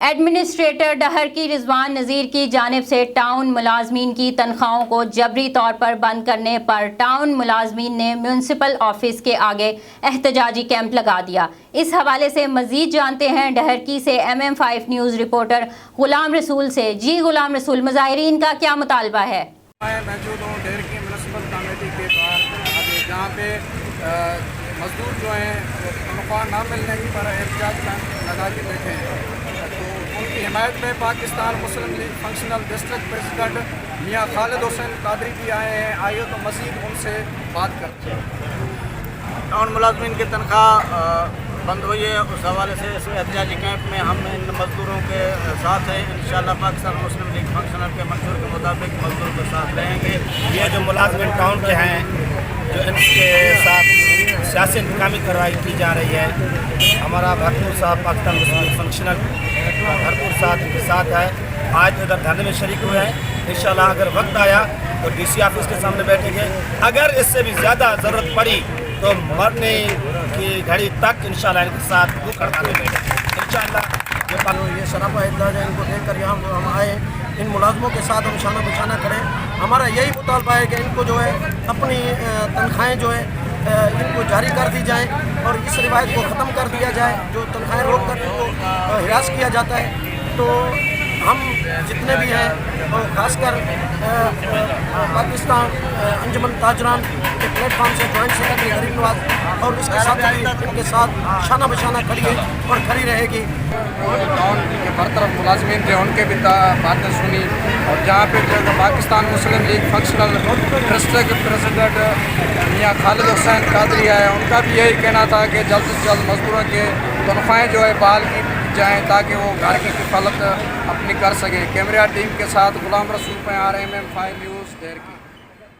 Administrator Dahar کی رضوان نذیر کی جانب سے ٹاؤن ملازمین کی تنخواہوں کو جبری طور پر بند کرنے پر ٹاؤن ملازمین نے میونسپل آفس کے آگے احتجاجی کیمپ لگا دیا۔ اس حوالے سے مزید جانتے ہیں ڈہر کی سے MM5 نیوز رپورٹر غلام رسول سے۔ جی غلام رسول، مظاہرین کا کیا مطالبہ ہے؟ میں موجود ہوں ڈہر کی میونسپل کمیٹی کے باہر، جہاں پہ مزدور جو ہیں تنخواہ نہ ملنے پر احتجاج لگا کے بیٹھے ہیں۔ تو ان کی حمایت میں پاکستان مسلم لیگ فنکشنل ڈسٹرکٹ پریزیڈنٹ میاں خالد حسین قادری بھی آئے ہیں۔ آئیے تو مزید ان سے بات کرتے ہیں۔ ٹاؤن ملازمین کی تنخواہ بند ہوئی ہے، اس حوالے سے اس احتجاجی کیمپ میں ہم ان مزدوروں کے ساتھ ہیں۔ انشاءاللہ پاکستان مسلم لیگ فنکشنل کے منشور کے مطابق مزدور کے ساتھ رہیں گے۔ یہ جو ملازمین ٹاؤن کے ہیں، جو ان کے ساتھ سیاسی انتقامی کارروائی کی جا رہی ہے، ہمارا بھرپور صاحب پاکستان مسلم لیگ فنکشنل بھرپور ساتھ ان کے ساتھ ہے۔ آج ادھر دھرنے میں شریک ہوئے ہیں۔ انشاءاللہ اگر وقت آیا تو DC آفس کے سامنے بیٹھیں گے۔ اگر اس سے بھی زیادہ ضرورت پڑی تو مرنے کی گھڑی تک انشاءاللہ ان کے ساتھ وہ کرتے ہوئے بیٹھیں گے انشاءاللہ۔ یہ سراپا احتجاج ہے، ان کو دیکھ کر یہاں ہم آئے، ان ملازموں کے ساتھ ہم شانہ بشانہ کھڑے۔ ہمارا یہی مطالبہ ہے کہ ان کو جو ہے اپنی تنخواہیں جو ہے ان کو جاری کر دی جائیں اور اس روایت کو ختم کر دیا جائے جو تنخواہیں روک کر ان کو ہراس کیا جاتا ہے۔ تو ہم جتنے بھی ہیں اور خاص کر پاکستان انجمن تاجران کے پلیٹ فارم سے جوائنٹ سیکرٹری غریب نواز اور اس کے ساتھ بھی ان کے ساتھ شانہ بشانہ کھڑی ہے اور کھڑی رہے گی۔ ٹاؤن کے برطرف ملازمین تھے، ان کے بھی باتیں سنی، اور جہاں پہ پاکستان مسلم لیگ فنکشنل ڈسٹرکٹ پریزیڈنٹ میاں خالد حسین قادری آئے، ان کا بھی یہی کہنا تھا کہ جلد سے جلد مزدوروں کے تنخواہیں جو ہے بحال کی جائیں تاکہ وہ گھر کی کفالت اپنی کر سکیں۔ کیمرہ ٹیم کے ساتھ غلام رسول پہ MM5 نیوز ڈہر کی۔